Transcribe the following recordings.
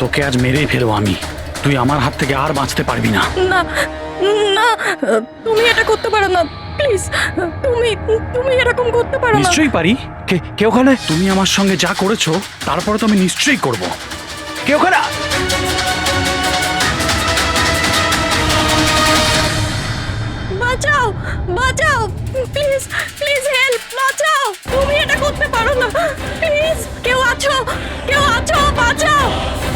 তোকে আজ মেরেই ফেলবো আমি। তুই আমার হাত থেকে আর বাঁচতে পারবি না। না না, তুমি এটা করতে পারো না, প্লিজ। তুমি তুমি এরকম করতে পারো না। নিশ্চয়ই পারি। কে ওখানে? তুমি আমার সঙ্গে যা করেছো তারপরে তো আমি নিশ্চয়ই করব। কে ওখানে? বাঁচাও বাঁচাও, প্লিজ প্লিজ হেল্প, বাঁচাও। তুমি এটা করতে পারো না, প্লিজ। কেউ আছো? কেউ আছো? বাঁচাও,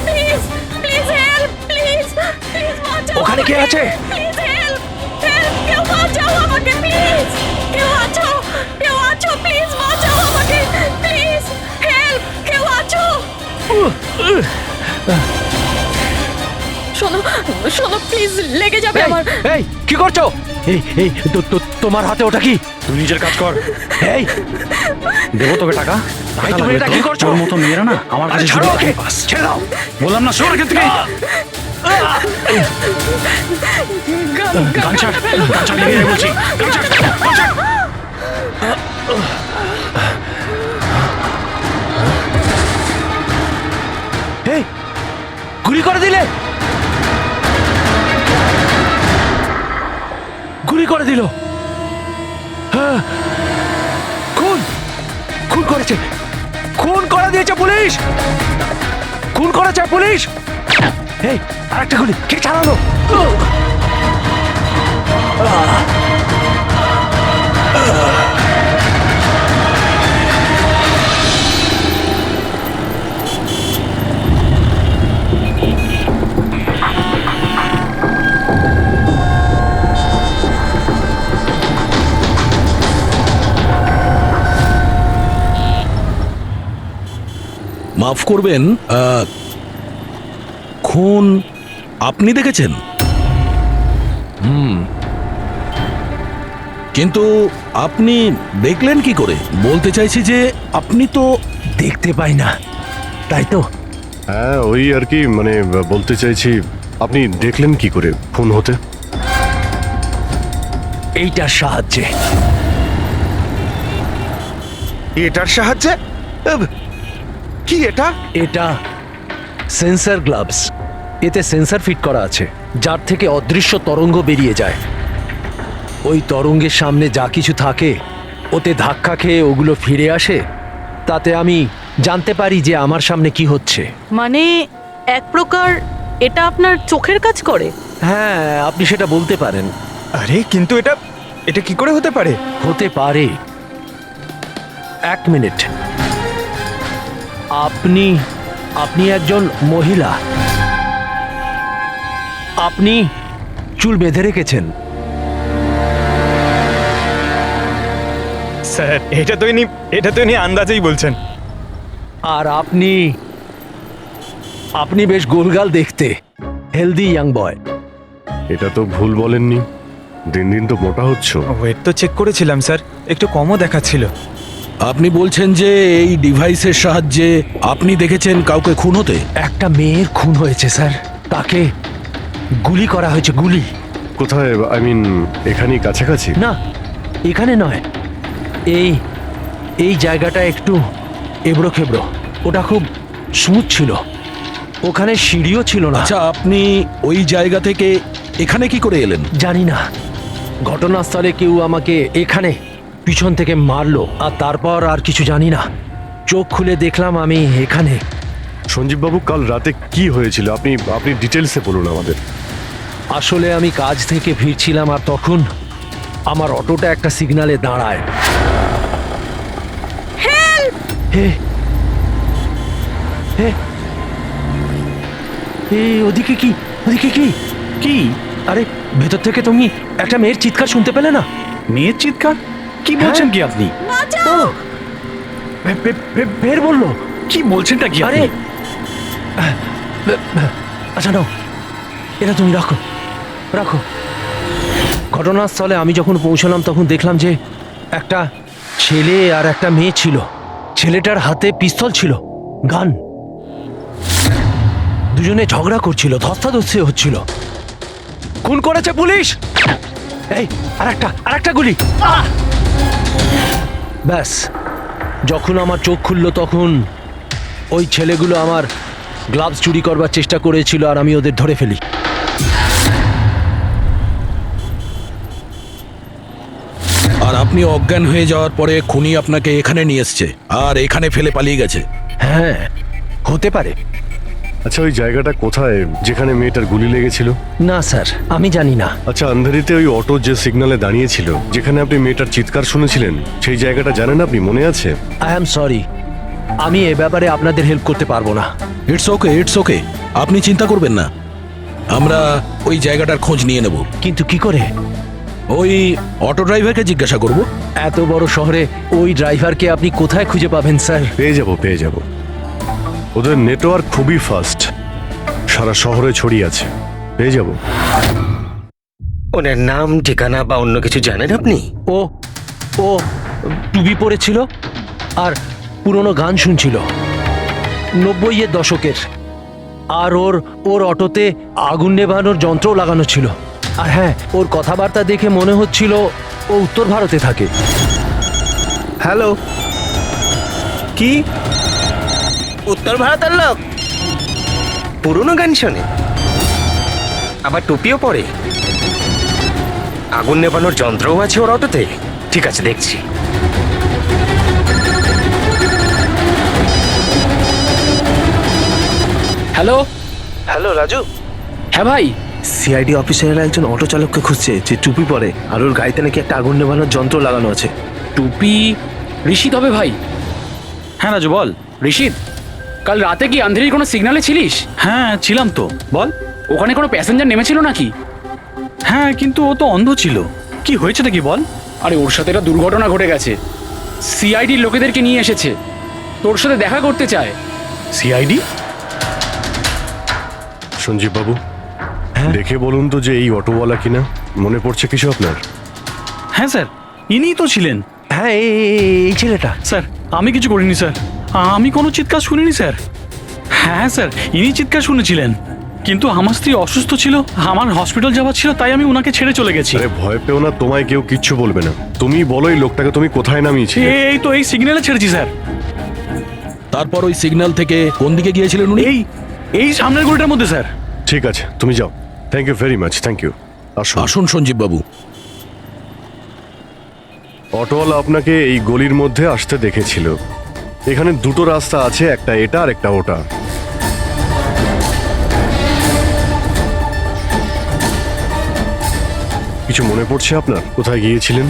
please please help, please please বাঁচাও। ওখানে কে আছে? প্লিজ হেল্প হেল্প, কেউ বাঁচাও আমাকে, প্লিজ। কেউ আছো? কেউ আছো? প্লিজ বাঁচাও আমাকে, প্লিজ হেল্প, কেউ আছো? শোনো শোনো, প্লিজ, লেগে যাবে আমার। এই কি করছো? এই তোমার হাতে ওটা কি? তুই নিজের কাজ কর। এই দেবো তোকে টাকা। তুমি এটা কি করছো? তোর মতো মেয়েরা না আমার কাছে ছেড়ে দাও। বললাম না, সর এখান থেকে। গান ছাড়, গান ছাড়, লেগে যাবে বলছি। গান ছাড়, গান ছাড়। এই গুলি করে দিলে, গুলি করে দিল। হ্যাঁ, খুন খুন করেছে, খুন করে দিয়েছে পুলিশ, খুন করেছে পুলিশ। এই আরেকটা গুলি কে চালালো? মাফ করবেন, খুন আপনি দেখেছেন? কিন্তু আপনি দেখলেন কি করে? বলতে চাইছি যে আপনি তো দেখতে পাই না, তাই তো। হ্যাঁ, ওই আর কি, মানে বলতে চাইছি আপনি দেখলেন কি করে খুন হতে? এইটার সাহায্যে। এটার সাহায্যে? কি এটা? এটা সেন্সর গ্লাভস। এতে সেন্সর ফিট করা আছে, যার থেকে অদৃশ্য তরঙ্গ বেরিয়ে যায়। ওই তরঙ্গের সামনে যা কিছু থাকে ওতে ধাক্কা খেয়ে ওগুলো ফিরে আসে। তাতে আমি জানতে পারি যে আমার সামনে কি হচ্ছে। মানে এক প্রকার এটা আপনার চোখের কাজ করে? হ্যাঁ, আপনি সেটা বলতে পারেন। আরে কিন্তু এটা এটা কি করে হতে পারে? হতে পারে। এক মিনিট, আপনি আপনি একজন মহিলা, আপনি চুল বেঁধে রেখেছেন। স্যার, এটা তো ইনি আন্দাজেই বলছেন। আর আপনি আপনি বেশ গোলগাল দেখতে, হেলদি ইয়াং বয়। এটা তো ভুল বলেননি, দিন দিন তো মোটা হচ্ছ। ওয়েট তো চেক করেছিলাম স্যার, একটু কমও দেখাচ্ছিল। আপনি বলছেন যে এই ডিভাইসের সাহায্যে আপনি দেখেছেন কাউকে খুন হতে? একটা মেয়ের খুন হয়েছে স্যার, তাকে গুলি করা হয়েছে, গুলি। কোথায়? আই মিন এখানেই কাছাকাছি? না, এখানে নয়, এই এই জায়গাটা একটু এবড়ো খেবড়ো। ওটা খুব স্মুথ ছিল, ওখানে সিঁড়িও ছিল না। আচ্ছা, আপনি ওই জায়গা থেকে এখানে কি করে এলেন? জানি না, ঘটনাস্থলে কেউ আমাকে এখানে পিছন থেকে মারলো, আর তারপর আর কিছু জানি না। চোখ খুলে দেখলাম আমি এখানে। সঞ্জীব বাবু, কাল রাতে কি হয়েছিল আপনি আপনি ডিটেলসে বলুন আমাদের। আসলে আমি কাজ থেকে ফিরছিলাম, আর তখন আমার অটোটা একটা সিগন্যালে দাঁড়ায়। হে হে, এই ওদিকে কি, ওদিকে কি কি? আরে ভেতর থেকে তুমি একটা মেয়ের চিৎকার শুনতে পেলে না? মেয়ের চিৎকার? কি বলছেন কি আপনি? ও, বের বললো। কি বলছেনটা কি আরে আপনি? আচ্ছা নাও, এটা তুমি রাখো রাখো। ঘটনাস্থলে আমি যখন পৌঁছলাম তখন দেখলাম যে একটা ছেলে আর একটা মেয়ে ছিল। ছেলেটার হাতে পিস্তল ছিল, গান। দুজনে ঝগড়া করছিল, ধস্তাধস্তি হচ্ছিল। খুন করেছে পুলিশ। এই আরেকটা গুলি। ব্যাস, যখন আমার চোখ খুললো তখন ওই ছেলেগুলো আমার গ্লাভস চুরি করবার চেষ্টা করেছিল আর আমি ওদের ধরে ফেলি। আর আপনি অজ্ঞান হয়ে যাওয়ার পরে খুনি আপনাকে এখানে নিয়ে এসছে আর এখানে ফেলে পালিয়ে গেছে। হ্যাঁ, হতে পারে। আচ্ছা, ওই জায়গাটা কোথায় যেখানে মেয়েটার গুলি লেগেছিল? না স্যার, আমি জানি না। আচ্ছা, আন্ধারিতে ওই অটো যে সিগন্যালে দাঁড়িয়েছিল, যেখানে আপনি মেয়েটার চিৎকার শুনেছিলেন, সেই জায়গাটা জানেন আপনি? মনে আছে? আই অ্যাম সরি, আমি এ ব্যাপারে আপনাদের হেল্প করতে পারবো না। ইটস ওকে, ইটস ওকে, আপনি চিন্তা করবেন না, আমরা ওই জায়গাটার খোঁজ নিয়ে নেব। কিন্তু কি করে? ওই অটো ড্রাইভারকে জিজ্ঞাসা করব। এত বড় শহরে ওই ড্রাইভারকে আপনি কোথায় খুঁজে পাবেন স্যার? পেয়ে যাব। ওদের নেটওয়ার্ক খুবই ফাস্ট, সারা শহরে ছড়িয়ে আছে, পেয়ে যাব। ওনার নাম, ঠিকানা বা অন্য কিছু জানেন আপনি? ও ও টুপি পরেছিল আর পুরনো গান শুনছিল 90-এর দশকের। আর ওর অটোতে আগুন নেভানোর যন্ত্রও লাগানো ছিল। আর হ্যাঁ, ওর কথাবার্তা দেখে মনে হচ্ছিল ও উত্তর ভারতে থাকে। হ্যালো, কি? উত্তর ভারতের লোক? পুরনো গান শোনে, আবার টুপিও পরে, আগুন নেভানোর যন্ত্রও আছে ওর অটোতে। ঠিক আছে, দেখছি। হ্যালো। হ্যালো রাজু, হ্যাঁ ভাই। সিআইডি অফিসারেরা একজন অটো চালককে খুঁজছে যে টুপি পরে আর ওর গাড়িতে নাকি একটা আগুন নেভানোর যন্ত্র লাগানো আছে। টুপি ঋষিদ হবে ভাই। হ্যাঁ রাজু, বল। ঋষিদ, কাল রাতে কি আন্ধেরির কোনো সিগন্যালে ছিলিস? হ্যাঁ ছিলাম তো, বল। ওখানে কোনো প্যাসেঞ্জার নেমেছিল নাকি? হ্যাঁ, কিন্তু ও তো অন্ধ ছিল। কি হয়েছে নাকি বল? আরে ওর সাথে একটা দুর্ঘটনা ঘটে গেছে। সিআইডির লোকেদেরকে নিয়ে এসেছে, তোর সাথে দেখা করতে চায়। সিআইডি? সঞ্জীব বাবু, দেখে বলুন তো যে এই অটোওয়ালা কিনা। মনে পড়ছে কিছু আপনার? হ্যাঁ স্যার, ইনিই তো ছিলেন। হ্যাঁ, এই ছেলেটা। স্যার, আমি কিছু করিনি স্যার, আমি কোনো চিৎকার শুনিনি স্যার। হ্যাঁ স্যার, ইনি চিৎকার শুনেছিলেন, কিন্তু আমার স্ত্রী অসুস্থ ছিল, আমার হসপিটাল যাওয়ার ছিল, তাই আমি ওনাকে ছেড়ে চলে গেছি। আরে ভয় পেও না, তোমায় কেউ কিচ্ছু বলবে না। তুমি বলো এই লোকটাকে তুমি কোথায় নামিয়েছিলে? এই তো এই সিগন্যালে ছেড়েছি স্যার। তারপর ওই সিগন্যাল থেকে কোন দিকে গিয়েছিলেন উনি? এই সামনের গলিটার মধ্যে স্যার। ঠিক আছে, তুমি যাও। Thank you very much, thank you. আসুন। আসুন সঞ্জীব বাবু। অটোওয়ালা আপনাকে এই গলির মধ্যে আসতে দেখেছিল। এখানে দুটো রাস্তা আছে, একটা এটা আর একটা ওটা। কিছু মনে পড়ছে আপনার কোথায় গিয়েছিলেন?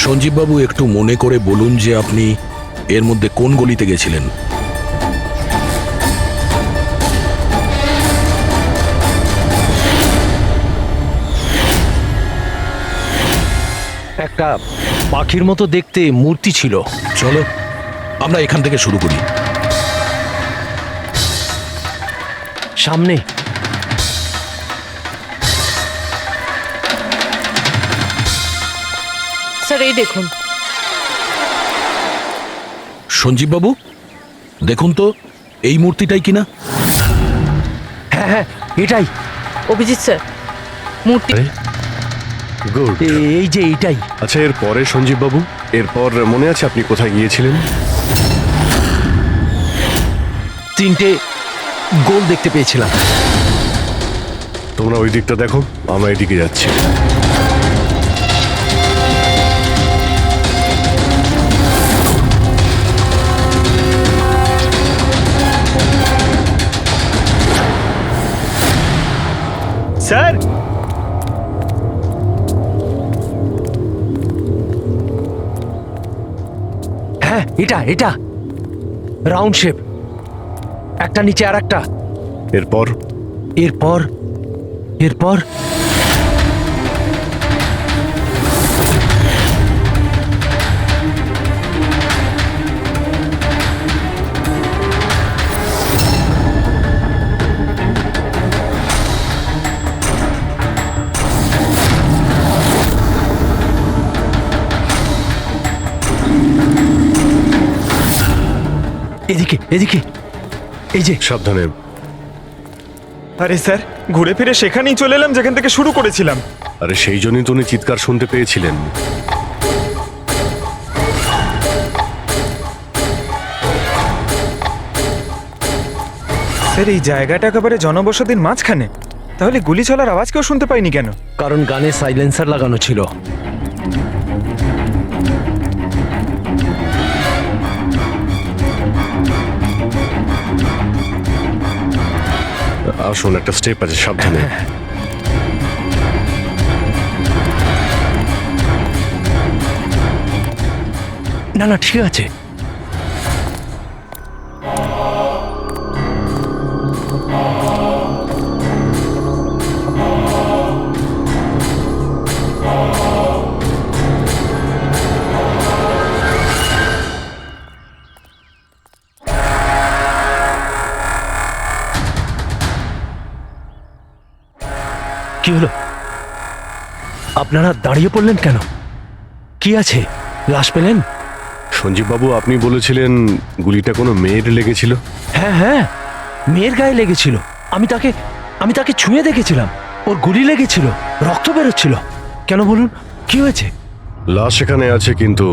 সঞ্জীব বাবু, একটু মনে করে বলুন যে আপনি এর মধ্যে কোন গলিতে গেছিলেন? একটা পাখির মতো দেখতে মূর্তি ছিল। চলো আমরা এখান থেকে শুরু করি। সামনে স্যার, এই দেখুন। সঞ্জীব বাবু, দেখুন তো এই মূর্তিটাই কিনা। হ্যাঁ হ্যাঁ, এটাই। অভিজিৎ স্যার, মূর্তি। গুড। এই যে এইটাই। আচ্ছা, এরপরে সঞ্জীব বাবু, এরপর মনে আছে আপনি কোথায় গিয়েছিলেন? 3টে গোল দেখতে পেয়েছিলাম। তোমরা ওই দিকটা দেখো, আমরা এদিকে যাচ্ছি। স্যার, হ্যাঁ, এটা রাউন্ড শেপ, একটা নিচে আর একটা। এরপর এরপর এরপর এদিকে এদিকে, এই যে। সাবধানে। আরে স্যার, ঘুরে ফিরে সেখানেই চলে এলাম যেখান থেকে শুরু করেছিলাম। আরে সেই জন্যই তো উনি চিৎকার শুনতে পেয়েছিলেন। স্যার এই জায়গাটা একেবারে জনবসতির মাঝখানে, তাহলে গুলি চলার আওয়াজ কেউ শুনতে পাইনি কেন? কারণ গানে সাইলেন্সার লাগানো ছিল। আসুন, একটা স্টেপ আছে, সাবধানে। না না, ঠিক আছে। কি হলো? আপনারা দাঁড়িয়ে পড়লেন কেন? কি আছে? লাশ পেলেন? সঞ্জীব বাবু, আপনি বলেছিলেন গুলিটা কোনো মেয়ের লেগেছিল। হ্যাঁ হ্যাঁ, মেয়ের গায়ে লেগেছিল। আমি তাকে ছুঁয়ে দেখেছিলাম। ওর গুলি লেগেছিল, রক্ত বেরোচ্ছিল। কেন বলুন, কি হয়েছে? লাশ এখানে আছে, কিন্তু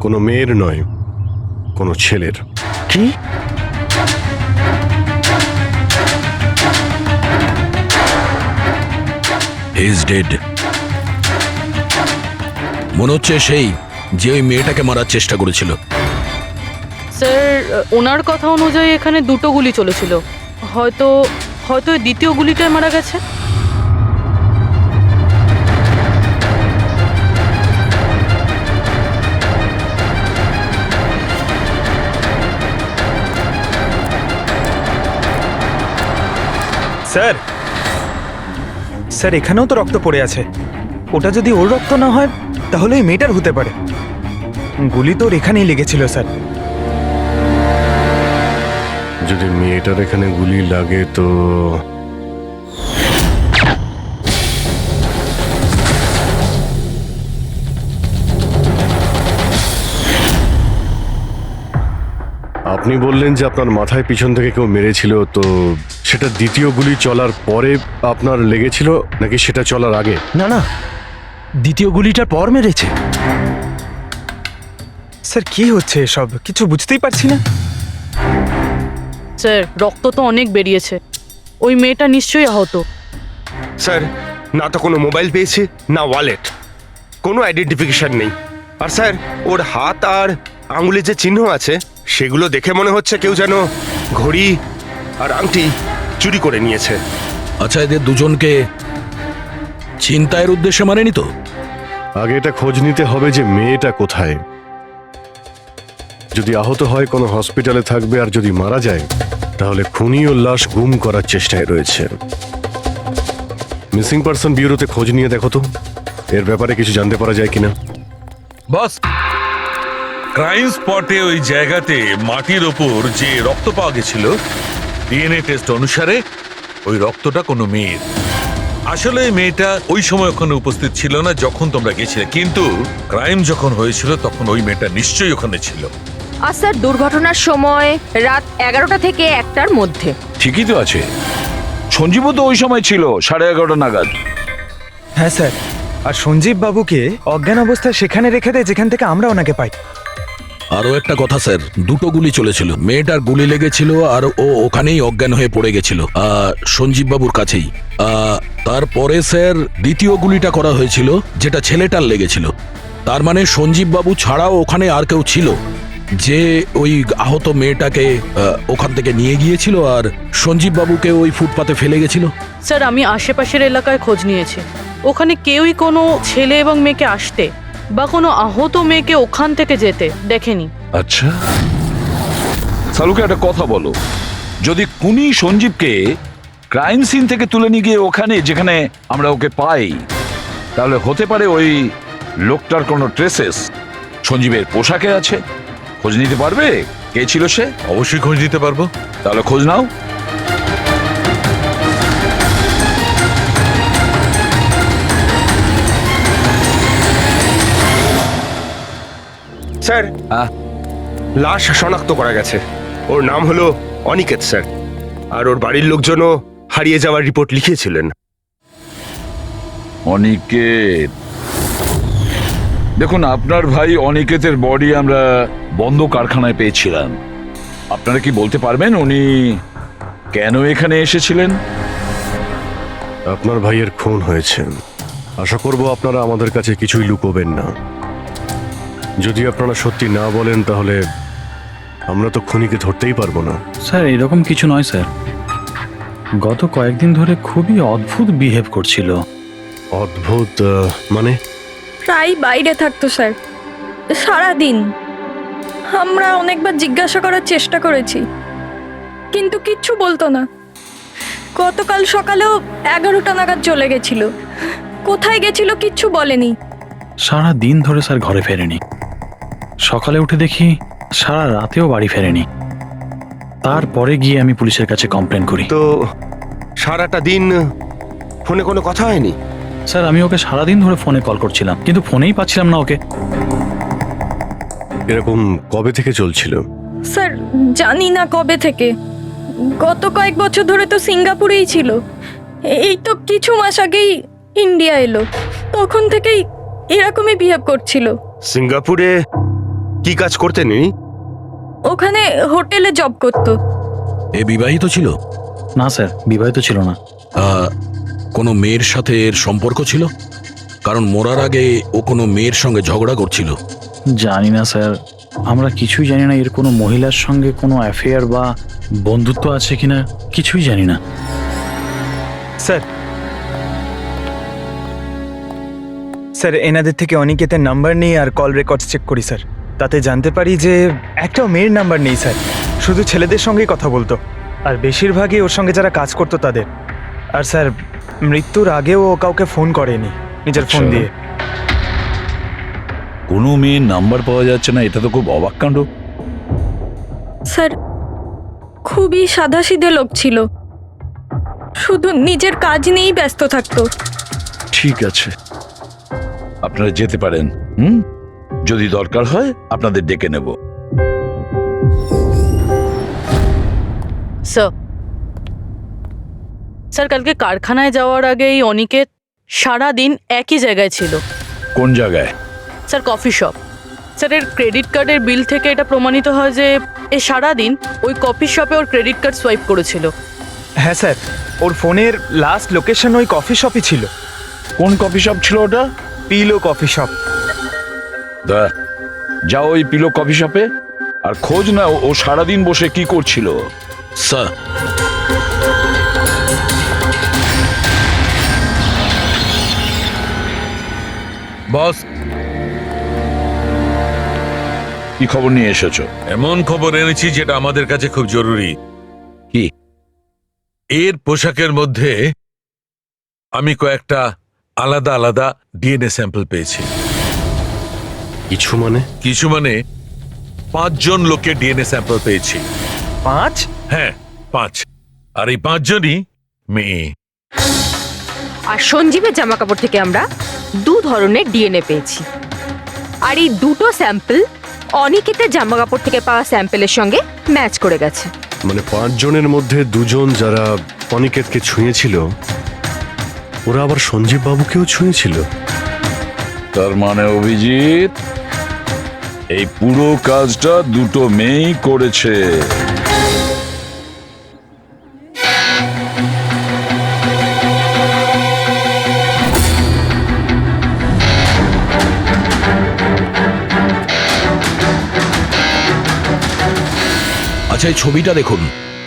কোনো মেয়ের নয়, কোনো ছেলের। কি? Is dead. মনে হচ্ছে সেই যে ওই মেয়েটাকে মারার চেষ্টা করেছিল। স্যার, ওনার কথা অনুযায়ী এখানে দুটো গুলি চলেছিল। হয়তো হয়তো এই দ্বিতীয় গুলিটায় মারা গেছে। স্যার, স্যার এখানেও তো রক্ত পড়ে আছে। ওটা যদি ওর রক্ত না হয় তাহলে ওই মেয়েটার হতে পারে। গুলি তো ওর এখানেই লেগেছিল স্যার। যদি মেয়েটার এখানে গুলি লাগে তো আপনি বললেন যে আপনার মাথায় পিছন থেকে কেউ মেরেছিল, তো সেটা দ্বিতীয় গুলি চলার পরে আপনার লেগেছিল নাকি সেটা চলার আগে? না না, দ্বিতীয় গুলিটার পর মেরেছে। স্যার কি হচ্ছে এসব? কিছু বুঝতেই পারছি না। স্যার, রক্ত তো অনেক বেরিয়েছে। ওই মেয়েটা নিশ্চয়ই আহত। স্যার, না তো কোনো মোবাইল পেয়েছে, না ওয়ালেট, কোনো আইডেন্টিফিকেশন নেই। আর স্যার, ওর হাত আর আঙুলে যে চিহ্ন আছে সেগুলো দেখে মনে হচ্ছে কেউ যেন ঘড়ি আর আংটি চুরি করে নিয়েছে। আচ্ছা, এদের দুজনকে ছিনতাইয়ের উদ্দেশ্যে মারেনি তো? আগে এটা খোঁজ নিতে হবে যে মেয়েটা কোথায়। যদি আহত হয় কোনো হসপিটালে থাকবে, আর যদি মারা যায় তাহলে খুনি ও লাশ গুম করার চেষ্টায় রয়েছে। মিসিং পারসন ব্যুরোতে খোঁজ নিয়ে দেখো তো এর ব্যাপারে কিছু জানতে পারা যায় কিনা। বস, ক্রাইম স্পটে ওই জায়গাতে মাটির ওপর যে রক্ত পাওয়া গেছিল, ডিএনএ টেস্ট অনুসারে ওই রক্তটা কোনো মেয়ের। আসলে এই মেয়েটা ওই সময় ওখানে উপস্থিত ছিল না যখন তোমরা গেছিলে, কিন্তু ক্রাইম যখন হয়েছিল তখন ওই মেয়েটা নিশ্চয়ই ওখানে ছিল। আর স্যার, দুর্ঘটনার সময় রাত 11টা থেকে 1টার মধ্যে। ঠিকই তো আছে। সঞ্জীবও তো ওই সময় ছিল 11:30 নাগাদ। হ্যাঁ স্যার, আর সঞ্জীব বাবুকে অজ্ঞান অবস্থায় সেখানে রেখে দেয় যেখান থেকে আমরা ওনাকে পাই। আরো একটা কথা স্যার, দুটো গুলি চলেছিল। মেয়েটার গুলি লেগেছিল আর ও ওখানেই অজ্ঞান হয়ে পড়ে গেছিল সঞ্জীব বাবুর কাছেই। তারপরে স্যার দ্বিতীয় গুলিটা করা হয়েছিল যেটা ছেলেটার লেগেছিল। তার মানে সঞ্জীব বাবু ছাড়াও ওখানে আর কেউ ছিল যে ওই আহত মেয়েটাকে ওখান থেকে নিয়ে গিয়েছিল আর সঞ্জীব বাবুকে ওই ফুটপাতে ফেলে গেছিল। স্যার, আমি আশেপাশের এলাকায় খোঁজ নিয়েছি। ওখানে কেউই কোনো ছেলে এবং মেয়েকে আসতে বা কোনো আহত মেয়েকে ওখান থেকে যেতে দেখেনি। আচ্ছা, সালুকে একটা কথা বলো, যদি খুনি সঞ্জীবকে ক্রাইম সিন থেকে তুলে নিয়ে গিয়ে ওখানে যেখানে আমরা ওকে পাই, তাহলে হতে পারে ওই লোকটার কোনো ট্রেসেস সঞ্জীবের পোশাকে আছে। খোঁজ নিতে পারবে কে ছিল সে? অবশ্যই খোঁজ দিতে পারবো। তাহলে খোঁজ নাও। স্যার, লাশ শনাক্ত করা গেছে। ওর নাম হলো অনিকেত স্যার, আর ওর বাড়ির লোকজনও হারিয়ে যাওয়ার রিপোর্ট লিখিয়েছিলেন। অনিকেত, দেখুন আপনার ভাই অনিকেতের বডি আমরা বন্ধ কারখানায় পেয়েছিলাম। আপনারা কি বলতে পারবেন উনি কেন এখানে এসেছিলেন? আপনার ভাইয়ের খুন হয়েছে। আশা করব আপনারা আমাদের কাছে কিছুই লুকোবেন না। যদি আপনারা সত্যি না বলেন তাহলে আমরা তো খুনিকে ধরতেই পারবো না। স্যার এরকম কিছু নয় স্যার, গত কয়েকদিন ধরে খুবই অদ্ভুত বিহেভ করছিল। অদ্ভুত মানে? প্রায় বাইরে থাকতো স্যার, সারাদিন। আমরা অনেকবার জিজ্ঞাসা করার চেষ্টা করেছি, কিন্তু কিচ্ছু বলতো না। গতকাল সকালেও 11টা নাগাদ চলে গেছিল। কোথায় গেছিল কিচ্ছু বলেনি। সারা দিন ধরে স্যার ঘরে ফেরেনি। সকালে উঠে দেখি সারা রাতেও বাড়ি ফেরেনি। তারপরে গিয়ে আমি পুলিশের কাছে কমপ্লেন করি। তো সারাটা দিন ফোনে কোনো কথা হয়নি? স্যার আমি ওকে সারাদিন ধরে ফোনে কল করছিলাম, কিন্তু ফোনেই পাচ্ছিলাম না ওকে। এরকম কবে থেকে চলছিল? স্যার জানি না কবে থেকে। গত কয়েক বছর ধরে তো সিঙ্গাপুরেই ছিল। এই তো কিছু মাস আগেই ইন্ডিয়া এলো, তখন থেকেই এরকমই বিহেভ করছিল। সিঙ্গাপুরে কি কাজ করতেন ইনি? ওখানে হোটেলে জব করতো। এ বিবাহিত ছিল? না স্যার, বিবাহিত ছিল না। কোনো মেয়ের সাথে এর সম্পর্ক ছিল? কারণ মরার আগে ও কোনো মেয়ের সঙ্গে ঝগড়া করছিল। জানি না স্যার, আমরা কিছুই জানি না এর কোনো মহিলার সঙ্গে কোনো অ্যাফেয়ার বা বন্ধুত্ব আছে কিনা, কিছুই জানি না। স্যার স্যার এনাদের থেকে অনিকেতের নাম্বার নিয়ে আর কল রেকর্ডস চেক করি স্যার। তাতে জানতে পারি যে একটাও মেয়ের নাম্বার নেই স্যার, শুধু ছেলেদের সঙ্গেই কথা বলতো, আর বেশিরভাগই ওর সঙ্গে যারা কাজ করতো তাদের। আর স্যার মৃত্যুর আগেও ও কাউকে ফোন করেনি নিজের ফোন দিয়ে। কোনো মেয়ের নাম্বার পাওয়া যাচ্ছে না, এটা তো খুব অবাক কাণ্ড। স্যার খুবই সাদাসিধে লোক ছিল, শুধু নিজের কাজ নিয়েই ব্যস্ত থাকতো। ঠিক আছে, আপনারা যেতে পারেন। যদি দরকার হয় আপনাদের ডেকে নেব। স্যার কালকে কারখানায় যাওয়ার আগেই অনিকেত সারা দিন একই জায়গায় ছিল। কোন জায়গায়? Sir coffee shop. স্যার এর ক্রেডিট কার্ডের বিল থেকে এটা প্রমাণিত হয় যে এ সারাদিন ওই কফি শপে ওর ক্রেডিট কার্ড সোয়াইপ করেছিল। হ্যাঁ স্যার, ওর ফোনের লাস্ট লোকেশন ওই কফি শপই ছিল। কোন কফি শপ ছিল ওটা? Pillow coffee shop. যাও ওই পিলো কফি শপে আর খোঁজ না ও সারাদিন বসে কি করছিল। স্যার, বস কি খবর নিয়ে এসেছো? এমন খবর এনেছি যেটা আমাদের কাছে খুব জরুরি। কি? এর পোশাকের মধ্যে আমি কয়েকটা আলাদা আলাদা ডিএনএ স্যাম্পল পেয়েছি। কিছু মানে? কিছু মানে 5 জন লোকের ডিএনএ স্যাম্পল পেয়েছি। 5? হ্যাঁ 5, আর এই 5 জনই মেয়ে। আর সঞ্জীবের জামা কাপড় থেকে আমরা 2 ধরনের ডিএনএ পেয়েছি, আর এই দুটো স্যাম্পল অনিকেতের জামা কাপড় থেকে পাওয়া স্যাম্পলের সঙ্গে ম্যাচ করে গেছে। মানে 5 জনের মধ্যে 2 জন যারা অনিকেতকে ছুঁয়েছিল, ওরা আবার সঞ্জীব বাবুকেও ছুঁয়েছিল। তার মানে অভিজিৎ এই পুরো কাজটা দুটো মেয়েই করেছে। আচ্ছা, এই ছবিটা দেখুন,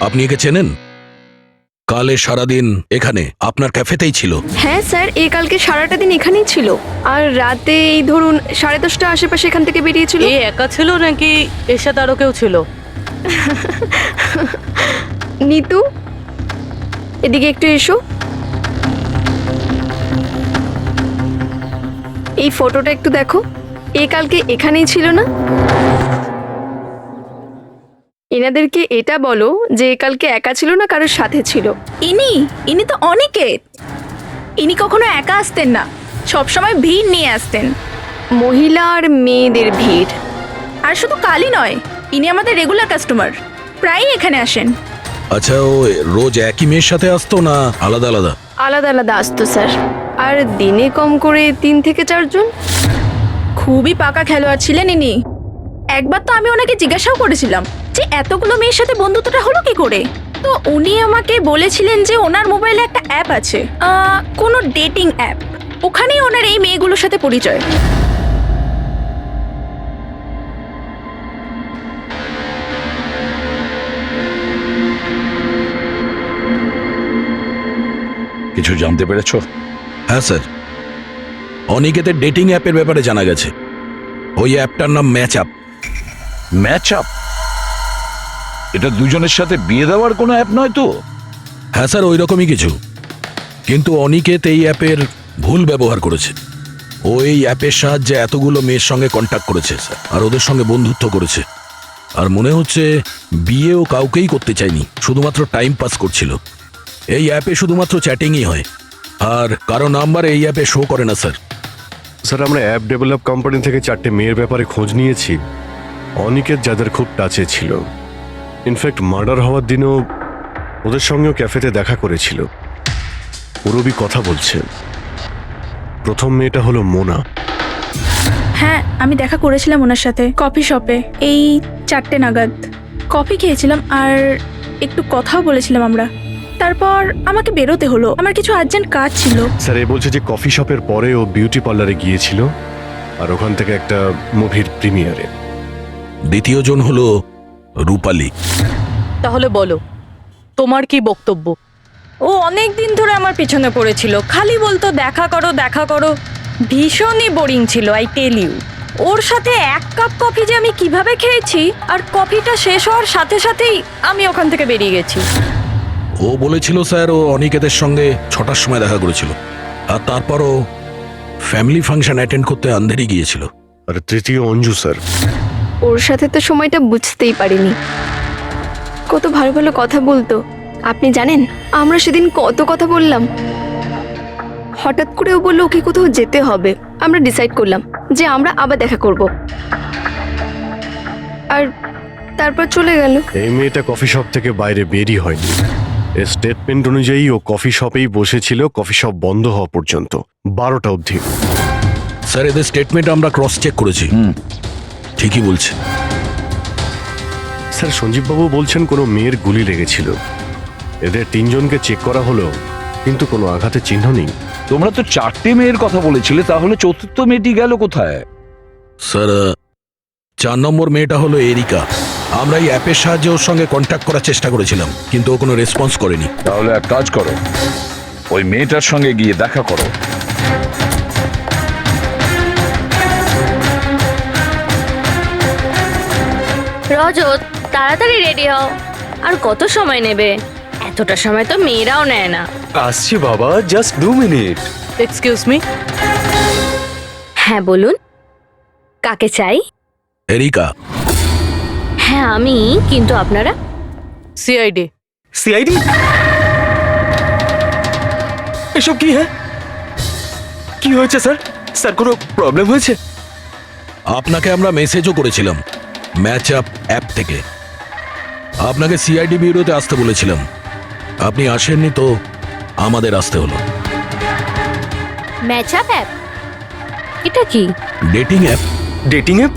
আপনি একে চেনেন? কালে সারাদিন এখানে আপনার ক্যাফেতেই ছিল। হ্যাঁ স্যার, এই কালকে সারাটা দিন এখানেই ছিল, আর রাতে এই ধরুন 10:30 আশেপাশে এখান থেকে বেরিয়েছিল। এ একা ছিল নাকি এর সাথে আরো কেউ ছিল? নিতু, এদিকে একটু এসো। এই ফটোটা একটু দেখো, এ কালকে এখানেই ছিল না? এনাদেরকে এটা বলো যে কালকে একা ছিল না, কারোর সাথে ছিল। ইনি তো অনিকেত। ইনি কখনো একা আসতেন না, সবসময় ভিড় নিয়ে আসতেন। মহিলা আর মেয়েদের ভিড়। আর শুধু কালই নয়, ইনি আমাদের রেগুলার কাস্টমার, প্রায়ই এখানে আসেন। আচ্ছা, ও রোজ একই মেয়ের সাথে আসতো না আলাদা আলাদা? আলাদা আলাদা আসতো স্যার, আর দিনে কম করে 3 থেকে 4 জন। খুবই পাকা খেলোয়াড় ছিলেন ইনি। একবার তো আমি ওনাকে জিজ্ঞাসাও করেছিলাম যে এতগুলো মেয়ের সাথে বন্ধুত্বটা হলো কি করে। তো উনি আমাকে বলেছিলেন যে ওনার মোবাইলে একটা অ্যাপ আছে, কোনো ডেটিং অ্যাপ। ওখানেই ওনার এই মেয়েগুলোর সাথে পরিচয়। কিছু জানতে পেরেছো? হ্যাঁ স্যার, অনিকেতের ডেটিং অ্যাপের ব্যাপারে জানা গেছে। ওই অ্যাপটার নাম ম্যাচ আপ। Match up? এটা দুজনের সাথে বিয়ে দেওয়ার কোনো অ্যাপ নয় তো? হ্যাঁ স্যার, ওই রকমই কিছু। কিন্তু অনিকেত এই অ্যাপের ভুল ব্যবহার করেছে। ও এই অ্যাপের সাহায্যে এতগুলো মেয়ের সঙ্গে কন্ট্যাক্ট করেছে স্যার, আর ওদের সঙ্গে বন্ধুত্ব করেছে। আর মনে হচ্ছে বিয়েও কাউকেই করতে চায়নি, শুধুমাত্র টাইম পাস করছিল। এই অ্যাপে শুধুমাত্র চ্যাটিংই হয়, আর কারো নাম্বার এই অ্যাপে শো করে না স্যার। স্যার, আমরা অ্যাপ ডেভেলপ কোম্পানি থেকে 4টে মেয়ের ব্যাপারে খোঁজ নিয়েছি। অনিকেত যাদের খুব টাচে ছিল, ইনফ্যাক্ট মার্ডার হওয়ার দিনও ওদের সঙ্গেও ক্যাফেতে দেখা করেছিল। পুরবি কথা বলছে। প্রথম মেয়েটা হলো মোনা। হ্যাঁ, আমি দেখা করেছিলাম ওনার সাথে কফি শপে এই 4টে নাগাদ। কফি খেয়েছিলাম আর একটু কথাও বলেছিলাম আমরা। তারপর আমাকে বেরোতে হলো, আমার কিছু আর্জেন্ট কাজ ছিল। স্যার, এ বলছে যে কফি শপের পরে ও বিউটি পার্লারে গিয়েছিল, আর ওখান থেকে একটা মুভির প্রিমিয়ারে। দ্বিতীয় জন হলো রূপালী। তাহলে বলো, তোমার কি বক্তব্য? ও অনেক দিন ধরে আমার পিছনে পড়েছিল, খালি বলতো দেখা করো দেখা করো। ভীষণই বোরিং ছিল, আই টেল ইউ। ওর সাথে 1 কাপ কফি যে আমি কিভাবে খেয়েছি, আর কফিটা শেষ হওয়ার সাথে সাথেই আমি ওখান থেকে বেরিয়ে গেছি। ও বলেছিল স্যার ও অনিকেতের সঙ্গে 6টার সময় দেখা করেছিল, আর তারপরও ফ্যামিলি ফাংশন অ্যাটেন্ড করতে আন্ধেরি গিয়েছিল। আর তৃতীয় অঞ্জু স্যার। ওর সাথে তো সময়টা বুঝতেই পারিনি। কত ভালো ভালো কথা বলতো, আপনি জানেন আমরা সেদিন কত কথা বললাম। হঠাৎ করে ও বললো ওকে কোথাও যেতে হবে। আমরা ডিসাইড করলাম যে আমরা আবার দেখা করব, আর তারপর চলে গেল। এই মেয়েটা কফি শপ থেকে বাইরে বেরিয়ে হয়নি। এর স্টেটমেন্ট অনুযায়ী ও কফি শপেই বসেছিল কফি শপ বন্ধ হওয়া পর্যন্ত, 12টা অবধি। স্যার, এদের স্টেটমেন্ট আমরা ক্রস চেক করেছি, ঠিকই বলছে। স্যার, সঞ্জীববাবু বলছেন কোনো মেয়ের গুলি লেগেছিল। এদের 3জনকে চেক করা হলো, কিন্তু কোনো আঘাতের চিহ্ন নেই। তোমরা তো 4টে মেয়ের কথা বলেছিলে, তাহলে চতুর্থ মেয়েটি গেল কোথায়? স্যার, 4 নম্বর মেয়েটা হলো এরিকা। আমরা এই অ্যাপের সাহায্যে ওর সঙ্গে কন্ট্যাক্ট করার চেষ্টা করেছিলাম, কিন্তু ও কোনো রেসপন্স করেনি। তাহলে এক কাজ করো, ওই মেয়েটার সঙ্গে গিয়ে দেখা করো। রজত, তাড়াতাড়ি রেডি হও। আর কত সময় নেবে? এতটা সময় তো মেয়েরাও নেয় না। আসছি বাবা, জাস্ট 2 মিনিট। Excuse me. হ্যাঁ বলুন, কাকে চাই? এরিকা। হ্যাঁ আমি, কিন্তু আপনারা? সিআইডি। সিআইডি? এসব কি? হ্যাঁ, কি হয়েছে স্যার? স্যার, কোনো প্রবলেম হয়েছে? আপনাকে আমরা মেসেজও করেছিলাম ম্যাচ আপ অ্যাপ থেকে। আপনাকে সিআইডি ব্যুরোতে আসতে বলেছিলাম, আপনি আসেননি, তো আমাদের আসতে হলো। Match up app? এটা কি? Dating app. Dating app?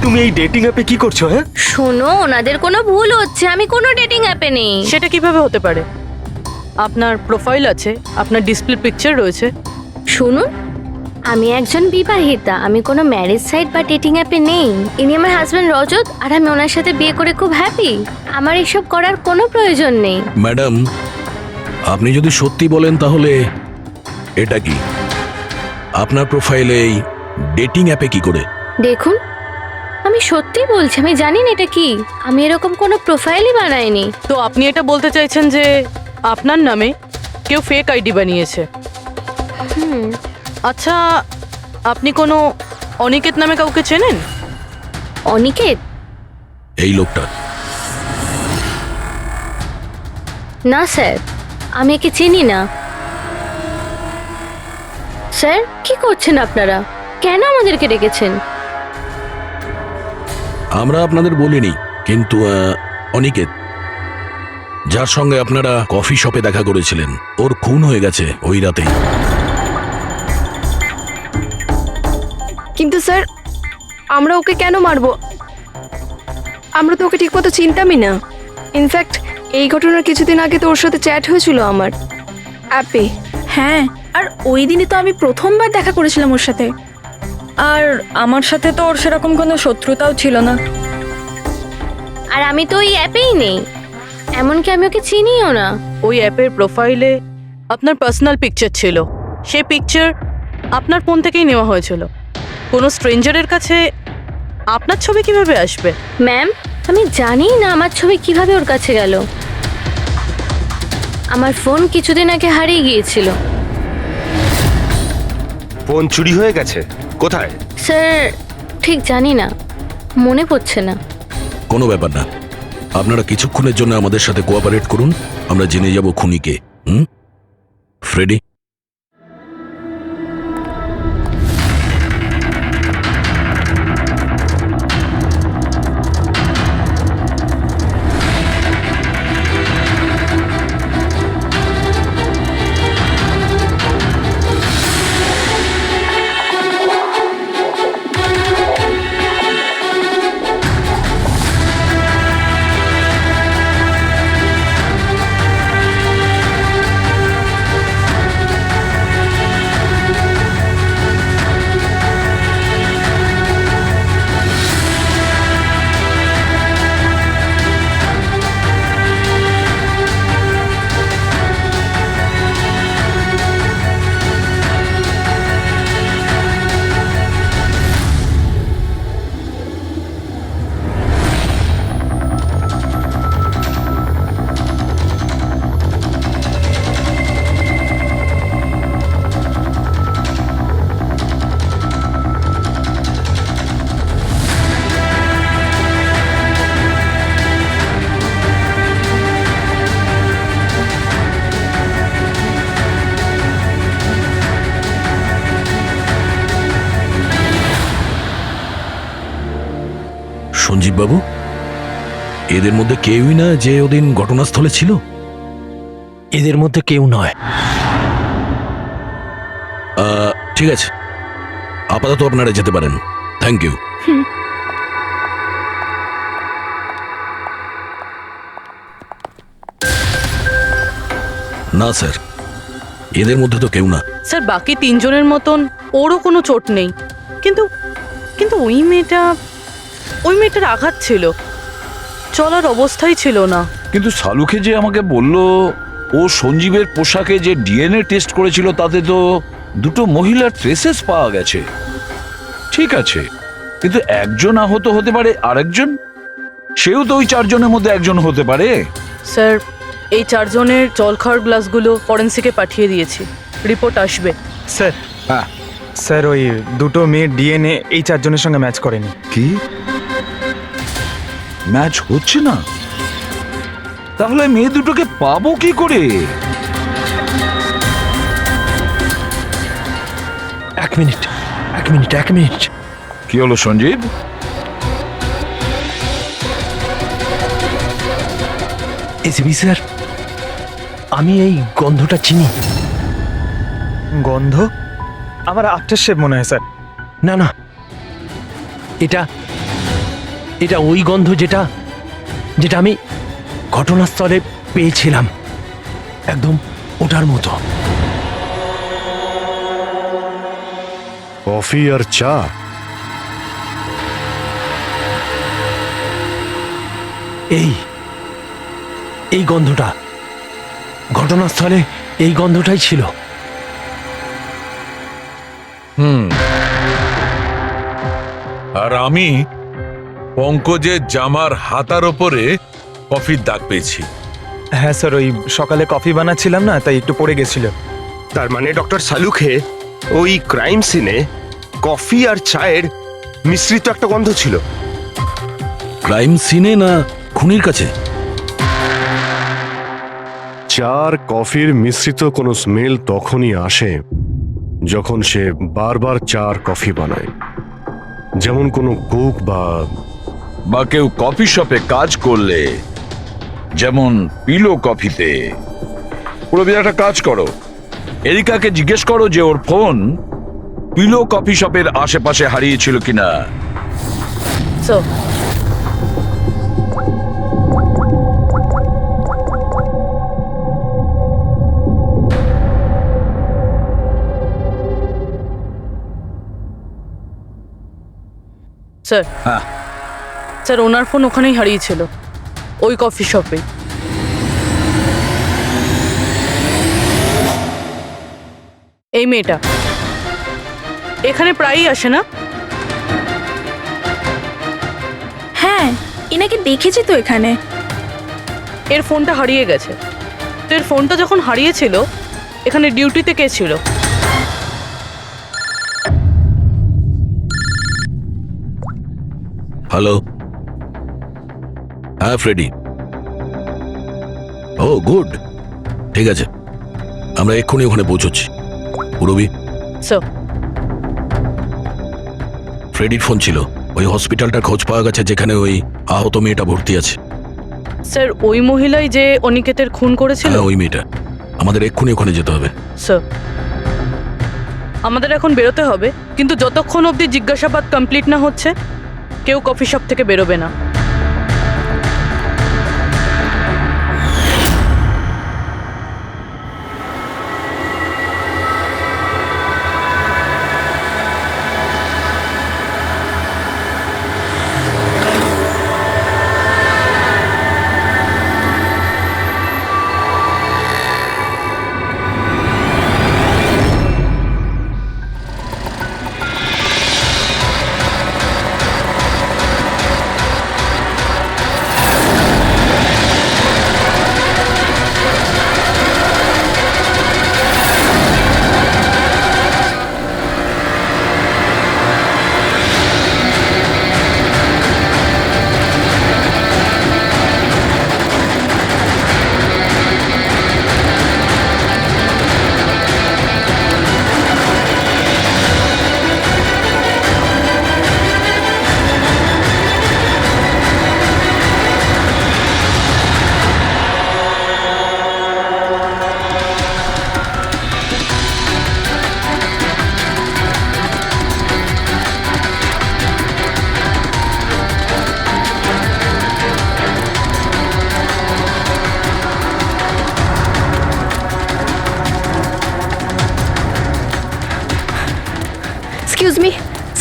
তুমি এই ডেটিং অ্যাপে কি করছো? হ্যাঁ শোনো, ওনাদের কোনো ভুল হচ্ছে, আমি কোনো ডেটিং অ্যাপে নেই। সেটা কিভাবে হতে পারে? আপনার প্রোফাইল আছে, আপনার ডিসপ্লে পিকচার রয়েছে। শুনুন, আমি একজন বিবাহিতা, আমি কোনো ম্যারেজ সাইট বা ডেটিং অ্যাপে নেই। ইনি আমার হাজব্যান্ড রজত, আর আমি ওনার সাথে বিয়ে করে খুব হ্যাপি। আমার এসব করার কোনো প্রয়োজন নেই। ম্যাডাম, আপনি যদি সত্যি বলেন তাহলে এটা কি? আপনার প্রোফাইলে এই ডেটিং অ্যাপে কি করে? দেখুন, আমি সত্যি বলছি, আমি জানি না এটা কি। আমি এরকম কোনো প্রোফাইলই বানাইনি। তো আপনি এটা বলতে চাইছেন যে আপনার নামে কেউ ফেক আইডি বানিয়েছে? আচ্ছা, আপনি কোনো অনিকেত নামে কাউকে চেনেন? অনিকেত? এই লোকটা? না স্যার, আমি একে চিনি না। স্যার, কি করছেন আপনারা? কেন আমাদেরকে ডেকেছেন? আমরা আপনাদের বলিনি, কিন্তু অনিকেত, যার সঙ্গে আপনারা কফি শপে দেখা করেছিলেন, ওর খুন হয়ে গেছে ওই রাতেই। কিন্তু স্যার, আমরা ওকে কেন মারবো? আমরা তো ওকে ঠিকমতো চিনতামই না। ইনফ্যাক্ট এই ঘটনার কিছুদিন আগে তো ওর সাথে চ্যাট হয়েছিল আমার অ্যাপে। হ্যাঁ, আর ওই দিনই তো আমি প্রথমবার দেখা করেছিলাম ওর সাথে। আর আমার সাথে তো ওর সেরকম কোনো শত্রুতাও ছিল না। আর আমি তো ওই অ্যাপেই নেই, এমনকি আমি ওকে চিনিও না। ওই অ্যাপের প্রোফাইলে আপনার পার্সোনাল পিকচার ছিল, সেই পিকচার আপনার ফোন থেকেই নেওয়া হয়েছিল। কোনো স্ট্রেঞ্জারের কাছে আপনার ছবি কিভাবে আসবে? ম্যাম, আমি জানি না আমার ছবি কিভাবে ওর কাছে গেল। আমার ফোন কিছুদিন আগে হারিয়ে গিয়েছিল। ফোন চুরি হয়ে গেছে? কোথায়? স্যার ঠিক জানি না, মনে পড়ছে না। কোনো ব্যাপার না, আপনারা কিছুক্ষণের জন্য আমাদের সাথে কোঅপারেট করুন, আমরা জেনে যাব খুনিকে। ফ্রেডি, সঞ্জীব বাবু, এদের মধ্যে কেউই না যে ওদিন ঘটনাস্থলে ছিল? এদের মধ্যে কেউ নয়। ঠিক আছে, আপাতত আপনারা যেতে পারেন। Thank you. না স্যার, এদের মধ্যে তো কেউ না। স্যার, বাকি তিনজনের মতন ওরও কোনো চোট নেই, কিন্তু কিন্তু ওই মেয়েটার আঘাত ছিল, চলার অবস্থাই ছিল না। কিন্তু সালুকে যে আমাকে বলল ও সঞ্জীবের পোশাকে যে ডিএনএ টেস্ট করেছিল তাতে তো দুটো মহিলার ট্রেসেস পাওয়া গেছে। ঠিক আছে, কিন্তু একজন আহত হতে পারে, আরেকজন সেও তো ওই চারজনের মধ্যে একজন হতে পারে। স্যার, এই চারজনের জল খাওয়ার গ্লাসগুলো ফরেন্সিকে পাঠিয়ে দিয়েছি, রিপোর্ট আসবে। স্যার, হ্যাঁ স্যার ওই দুটো মেয়ের ডিএনএ এই চারজনের সঙ্গে ম্যাচ করেনি। কি ম্যাচ হচ্ছে না? তাহলে মেয়ে দুটোকে পাবো কি করে? এক মিনিট। কি হলো সঞ্জীব? এসিপি স্যার, আমি এই গন্ধটা চিনি। গন্ধ? আমার আফটার শেভ মনে হয় স্যার। না না, এটা ওই গন্ধ যেটা আমি ঘটনাস্থলে পেয়েছিলাম, একদম ওটার মতো। কফি আর চা? এই গন্ধটা ঘটনাস্থলে, এই গন্ধটাই ছিল। আর আমি পঙ্কজের জামার হাতার ওপরে কফির দাগ পেয়েছি। হ্যাঁ স্যার, ওই সকালে কফি বানাচ্ছিলাম না, তাই একটু পড়ে গেছিল। তার মানে ডক্টর সালুখে ওই ক্রাইম সিনে কফি আর চায়ের মিশ্রিত একটা গন্ধ ছিল। ক্রাইম সিনে না খুনির কাছে? চা আর কফির মিশ্রিত কোনো স্মেল তখনই আসে যখন সে বারবার চা আর কফি বানায়, যেমন কোনো কুক বা কেউ কফি শপে কাজ করলে, যেমন পিলো কফিতে। পুরো একটা কাজ করো, এরিকাকে জিজ্ঞেস করো যে ওর ফোন পিলো কফি শপের আশেপাশে হারিয়েছিল কিনা। স্যার হ্যাঁ স্যার ওনার ফোন ওখানেই হারিয়েছিল, ওই কফি শপে। এই মেয়েটা এখানে প্রায়ই আসে না? হ্যাঁ, এনাকে দেখেছি তো এখানে। এর ফোনটা হারিয়ে গেছে। তো এর ফোনটা যখন হারিয়েছিল এখানে ডিউটিতে কে ছিল? হ্যালো, হ্যাঁ ফ্রেডি। ও গুড, ঠিক আছে, আমরা এক্ষুনি ওখানে পৌঁছচ্ছি। পুরবি, স্যার ফ্রেডির ফোন ছিল। ওই হসপিটালটার খোঁজ পাওয়া গেছে যেখানে ওই আহত মেয়েটা ভর্তি আছে। স্যার ওই মহিলাই যে অনিকেতের খুন করেছিল? হ্যাঁ ওই মেয়েটা। আমাদের এক্ষুনি ওখানে যেতে হবে। স্যার আমাদের এখন বেরোতে হবে, কিন্তু যতক্ষণ অবধি জিজ্ঞাসাবাদ কমপ্লিট না হচ্ছে কেউ কফি শপ থেকে বেরোবে না।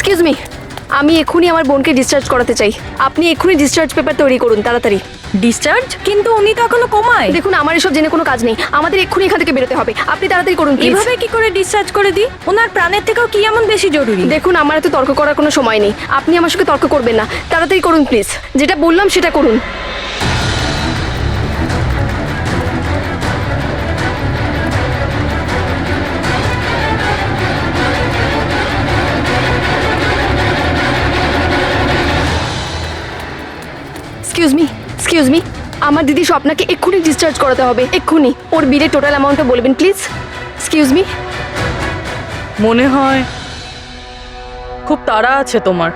এক্সকিউজ মি, আমি এক্ষুনি আমার বোনকে ডিসচার্জ করাতে চাই। আপনি এক্ষুনি ডিসচার্জ পেপার তৈরি করুন তাড়াতাড়ি। ডিসচার্জ? কিন্তু উনি তো এখনো কোমায়। দেখুন আমার এসব জেনে কোনো কাজ নেই, আমাদের এক্ষুনি এখান থেকে বেরোতে হবে। আপনি তাড়াতাড়ি করুন please। এভাবে কি করে ডিসচার্জ করে দিই? ওনার প্রাণের থেকেও কি এমন বেশি জরুরি? দেখুন আমার এত তর্ক করার কোনো সময় নেই, আপনি আমার সঙ্গে তর্ক করবেন না। তাড়াতাড়ি করুন প্লিজ, যেটা বললাম সেটা করুন। এক্সকিউজ মি, আমার দিদি স্বপ্নাকে এক্ষুনি ডিসচার্জ করাতে হবে, এক্ষুনি। ওর বিলের টোটাল অ্যামাউন্টটা বলবেন প্লিজ। Excuse me. মনে হয় খুব তাড়া আছে তোমার।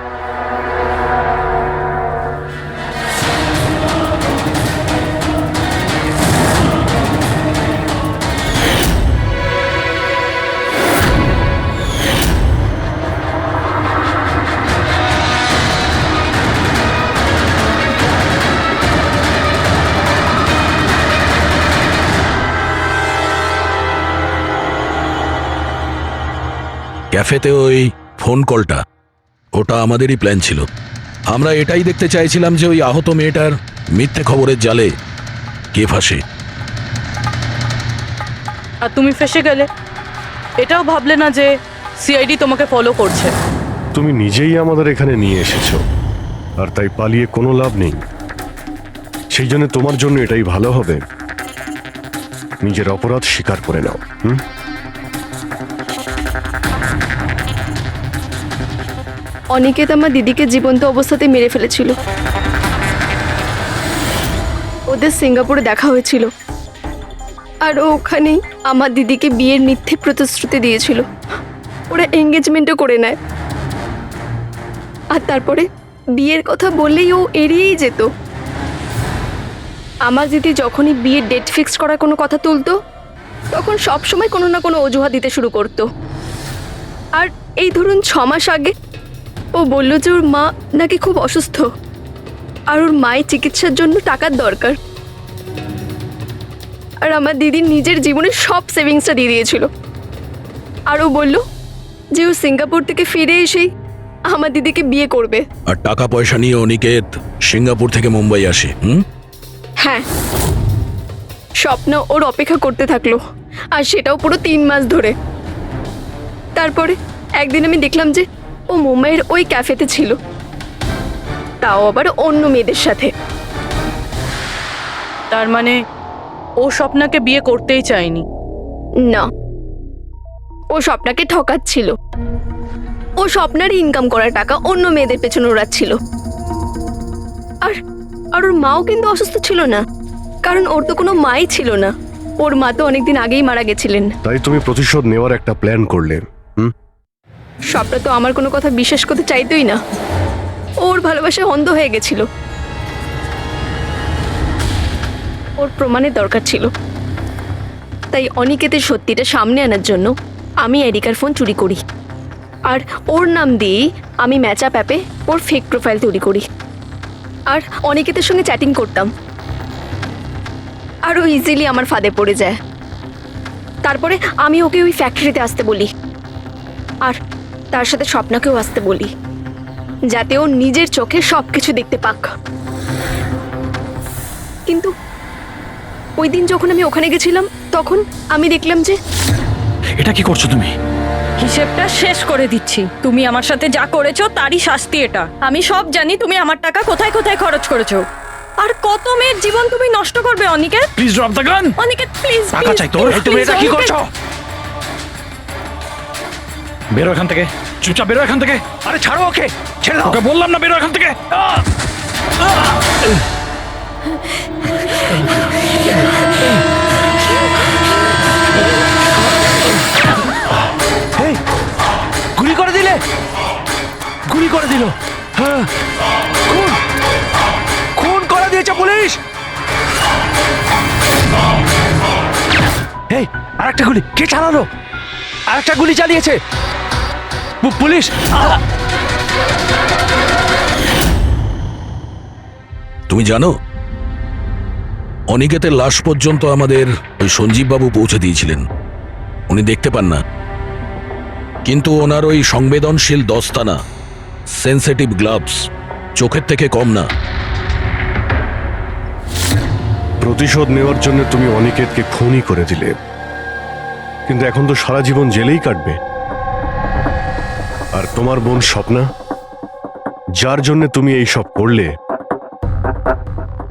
ক্যাফেতে ওই ফোন কলটা, ওটা আমাদেরই প্ল্যান ছিল। আমরা এটাই দেখতে চাইছিলাম যে ওই আহত মেয়েটার মিথ্যে খবরের জালে কে ফাঁসে। আর তুমি ফেসে গেলে। এটাও ভাবলে না যে সিআইডি তোমাকে ফলো করছে? তুমি নিজেই আমাদের এখানে নিয়ে এসেছো, আর তাই পালিয়ে কোনো লাভ নেই। সেই জন্য তোমার জন্য এটাই ভালো হবে, নিজের অপরাধ স্বীকার করে নাও। অনিকেত আমার দিদিকে জীবন্ত অবস্থাতে মেরে ফেলেছিল। ওদের সিঙ্গাপুরে দেখা হয়েছিল, আর ওখানেই আমার দিদিকে বিয়ের মিথ্যে প্রতিশ্রুতি দিয়েছিল। ওরা এঙ্গেজমেন্টও করে নেয়, আর তারপরে বিয়ের কথা বললেই ও এড়িয়েই যেত। আমার দিদি যখনই বিয়ের ডেট ফিক্সড করার কোনো কথা তুলতো, তখন সবসময় কোনো না কোনো অজুহাত দিতে শুরু করতো। আর এই ধরুন 6 মাস আগে ও বলল যে ওর মা নাকি খুব অসুস্থ, আর ওর মায়ের চিকিৎসার জন্য টাকার দরকার। আর আমার দিদি নিজের জীবনের সব সেভিংসটা দিয়ে দিয়েছিল। আর ও বলল যে ও সিঙ্গাপুর থেকে ফিরে এসেই আমার দিদিকে বিয়ে করবে। আর টাকা পয়সা নিয়ে অনিকেত সিঙ্গাপুর থেকে মুম্বাই আসে। হ্যাঁ, স্বপ্ন ওর অপেক্ষা করতে থাকলো, আর সেটাও পুরো 3 মাস ধরে। তারপরে একদিন আমি দেখলাম যে ও মুম্বাইয়ের ওই ক্যাফেতে ছিল, তাও আবার অন্য মেয়েদের সাথে। তার মানে ও স্বপ্নাকে বিয়ে করতেই চায়নি? না, ও স্বপ্নাকে ঠকাচ্ছিল। ও স্বপ্নার ইনকাম করা টাকা অন্য মেয়েদের পেছনে ওড়াচ্ছিল। আর আর ওর মাও কিন্তু অসুস্থ ছিল না, কারণ ওর তো কোনো মাই ছিল না। ওর মা তো অনেকদিন আগেই মারা গেছিলেন। তাই তুমি প্রতিশোধ নেওয়ার একটা প্ল্যান করলে। স্বপ্না তো আমার কোনো কথা বিশ্বাস করতে চাইতোই না। ওর ভালোবাসায় অন্ধ হয়ে গেছিল। ওর প্রমাণের দরকার ছিল। তাই অনিকেতের সত্যিটা সামনে আনার জন্য আমি এরিকার ফোন চুরি করি, আর ওর নাম দিয়ে আমি ম্যাচআপ অ্যাপে ওর ফেক প্রোফাইল তৈরি করি, আর অনিকেতের সঙ্গে চ্যাটিং করতাম। আর ও ইজিলি আমার ফাঁদে পড়ে যায়। তারপরে আমি ওকে ওই ফ্যাক্টরিতে আসতে বলি, আর তার সাথে স্বপ্নাকেও আসতে বলি, যাতে ও নিজের চোখে সব কিছু দেখতে পাক। কিন্তু ওই দিন যখন আমি ওখানে গেছিলাম, তখন আমি দেখলাম যে... এটা কি করছো তুমি? হিসেবটা শেষ করে দিচ্ছি। তুমি আমার সাথে যা করেছো তারই শাস্তি এটা। আমি সব জানি তুমি আমার টাকা কোথায় কোথায় খরচ করেছো, আর কত মেয়ের জীবন তুমি নষ্ট করবে। Aniket please drop the gun. Aniket please, টাকা চাই তোর। তুমি এটা কি করছো? বেরো এখান থেকে, চুপচাপ বেরো এখান থেকে। আরে ছাড়ো ওকে, ছেড়ে দাও। ওকে বললাম না বেরো এখান থেকে। এই, গুলি করে দিলে, গুলি করে দিল। হ্যাঁ, খুন খুন করে দিয়েছে পুলিশ। এই, আরেকটা গুলি কে চালালো? আরেকটা গুলি চালিয়েছে পুলিশ। তুমি জানো, অনিকেতের লাশ পর্যন্ত আমাদের ওই সঞ্জীব বাবু পৌঁছে দিয়েছিলেন। উনি দেখতে পান না, কিন্তু ওনার ওই সংবেদনশীল দস্তানা, সেন্সিটিভ গ্লাভস চোখের থেকে কম না। প্রতিশোধ নেওয়ার জন্য তুমি অনিকেতকে খুনই করে দিলে, কিন্তু এখন তো সারা জীবন জেলেই কাটবে। আর তোমার বোন স্বপ্না, যার জন্য তুমি এই সব করলে,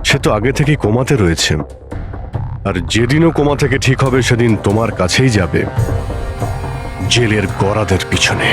সে তো আগে থেকেই কোমাতে রয়েছে। আর যেদিনও কোমা থেকে ঠিক হবে, সেদিন তোমার কাছেই যাবে, জেলের গরাদের পিছনে।